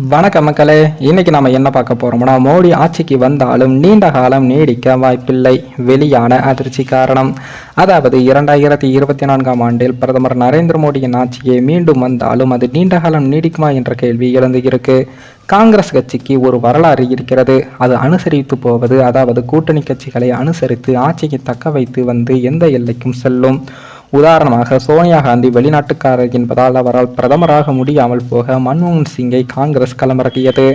வணக்கம் மக்களே. இன்னைக்கு நம்ம என்ன பார்க்க போறோம்னா, மோடி ஆட்சிக்கு வந்தாலும் நீண்ட காலம் நீடிக்க வாய்ப்பில்லை. வெளியான அதிர்ச்சி காரணம். அதாவது 2024ஆம் ஆண்டில் பிரதமர் நரேந்திர மோடியின் ஆட்சியை மீண்டும் வந்தாலும் அது நீண்ட காலம் நீடிக்குமா என்ற கேள்வி எழுந்து இருக்கு. காங்கிரஸ் கட்சிக்கு ஒரு வரலாறு இருக்கிறது. அது அனுசரித்து போவது, அதாவது கூட்டணி கட்சிகளை அனுசரித்து ஆட்சியை தக்க வைத்து வந்து எந்த எல்லைக்கும் செல்லும். உதாரணமாக, சோனியா காந்தி வெளிநாட்டுக்காரர் என்பதால் அவரால் பிரதமராக முடியாமல் போக மன்மோகன் சிங்கை காங்கிரஸ் களமிறக்கியது.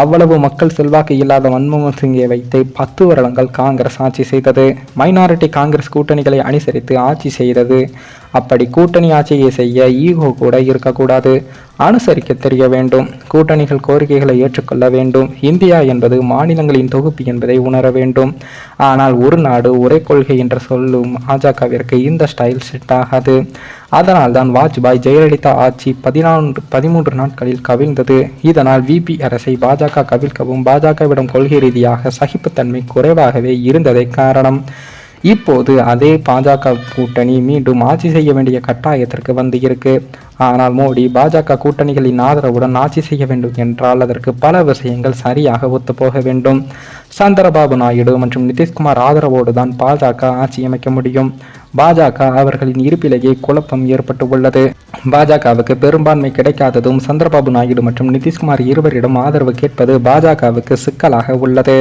அவ்வளவு மக்கள் செல்வாக்கு இல்லாத மன்மோகன் சிங்கை வைத்து 10 வருடங்கள் காங்கிரஸ் ஆட்சி செய்தது. மைனாரிட்டி காங்கிரஸ் கூட்டணிகளை அனுசரித்து ஆட்சி செய்தது. அப்படி கூட்டணி ஆட்சியை செய்ய ஈகோ கூட இருக்கக்கூடாது. அனுசரிக்க தெரிய வேண்டும். கூட்டணிகள் கோரிக்கைகளை ஏற்றுக்கொள்ள வேண்டும். இந்தியா என்பது மாநிலங்களின் தொகுப்பு என்பதை உணர வேண்டும். ஆனால் ஒரு நாடு ஒரே கொள்கை என்று சொல்லும் பாஜகவிற்கு இந்த ஸ்டைல் செட் ஆகாது. அதனால்தான் வாஜ்பாய் ஜெயலலிதா ஆட்சி 13 நாட்களில் கவிழ்ந்தது. இதனால் விபி அரசை பாஜக கவிழ்க்கவும் பாஜகவிடம் கொள்கை ரீதியாக சகிப்புத்தன்மை குறைவாகவே இருந்ததே காரணம். இப்போது அதே பாஜக கூட்டணி மீண்டும் ஆட்சி செய்ய வேண்டிய கட்டாயத்திற்கு வந்து இருக்கு. ஆனால் மோடி பாஜக கூட்டணிகளின் ஆதரவுடன் ஆட்சி செய்ய வேண்டும் என்றால் அதற்கு பல விஷயங்கள் சரியாக ஒத்துப்போக வேண்டும். சந்திரபாபு நாயுடு மற்றும் நிதிஷ்குமார் ஆதரவோடு தான் பாஜக ஆட்சி அமைக்க முடியும். பாஜக அவர்களின் இருப்பிலேயே குழப்பம் ஏற்பட்டு உள்ளது. பாஜகவுக்கு பெரும்பான்மை கிடைக்காததும் சந்திரபாபு நாயுடு மற்றும் நிதிஷ்குமார் இருவரிடம் ஆதரவு கேட்பது பாஜகவுக்கு சிக்கலாக உள்ளது.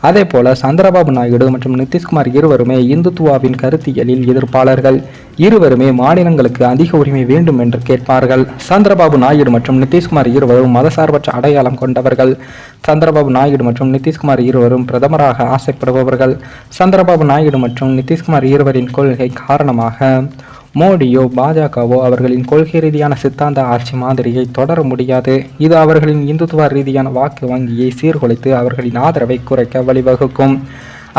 அதே போல சந்திரபாபு நாயுடு மற்றும் நிதிஷ்குமார் இருவருமே இந்துத்துவாவின் கருத்தியலில் எதிர்ப்பாளர்கள். இருவருமே மாநிலங்களுக்கு அதிக உரிமை வேண்டும் என்று கேட்பார்கள். சந்திரபாபு நாயுடு மற்றும் நிதிஷ்குமார் இருவரும் மதசார்பற்ற அடையாளம் கொண்டவர்கள். சந்திரபாபு நாயுடு மற்றும் நிதிஷ்குமார் இருவரும் பிரதமராக ஆசைப்படுபவர்கள். சந்திரபாபு நாயுடு மற்றும் நிதிஷ்குமார் இருவரின் கொள்கை காரணமாக மோடியோ பாஜகவோ அவர்களின் கொள்கை ரீதியான சித்தாந்த ஆட்சி மாதிரியை தொடர முடியாது. இது அவர்களின் இந்துத்துவ ரீதியான வாக்கு வங்கியை சீர்குலைத்து அவர்களின் ஆதரவை குறைக்க வழிவகுக்கும்.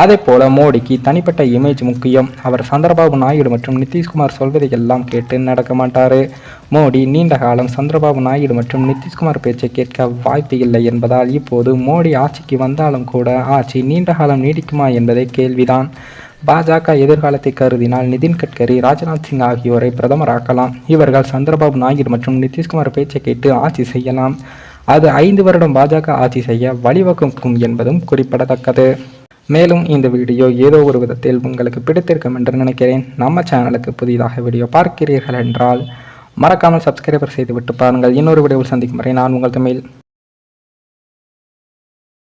அதே போல மோடிக்கு தனிப்பட்ட இமேஜ் முக்கியம். அவர் சந்திரபாபு நாயுடு மற்றும் நிதிஷ்குமார் சொல்வதையெல்லாம் கேட்டு நடக்க மாட்டாரு. மோடி நீண்ட காலம் சந்திரபாபு நாயுடு மற்றும் நிதிஷ்குமார் பேச்சை கேட்க வாய்ப்பு இல்லை என்பதால் இப்போது மோடி ஆட்சிக்கு வந்தாலும் கூட ஆட்சி நீண்ட காலம் நீடிக்குமா என்பதே கேள்விதான். பாஜக எதிர்காலத்தை கருதினால் நிதின் கட்கரி, ராஜ்நாத் சிங் ஆகியோரை பிரதமராக்கலாம். இவர்கள் சந்திரபாபு நாயுடு மற்றும் நிதிஷ்குமார் பேச்சை கேட்டு ஆட்சி செய்யலாம். அது 5 வருடம் பாஜக ஆட்சி செய்ய வழிவகுக்கும் என்பதும் குறிப்பிடத்தக்கது. மேலும் இந்த வீடியோ ஏதோ ஒரு விதத்தில் உங்களுக்கு பிடித்திருக்கும் என்று நினைக்கிறேன். நம்ம சேனலுக்கு புதிதாக வீடியோ பார்க்கிறீர்கள் என்றால் மறக்காமல் சப்ஸ்கிரைபர் செய்துவிட்டு பாருங்கள். இன்னொரு வீடியோவில் சந்திக்கும் வரை நான் உங்கள் தமிழ்.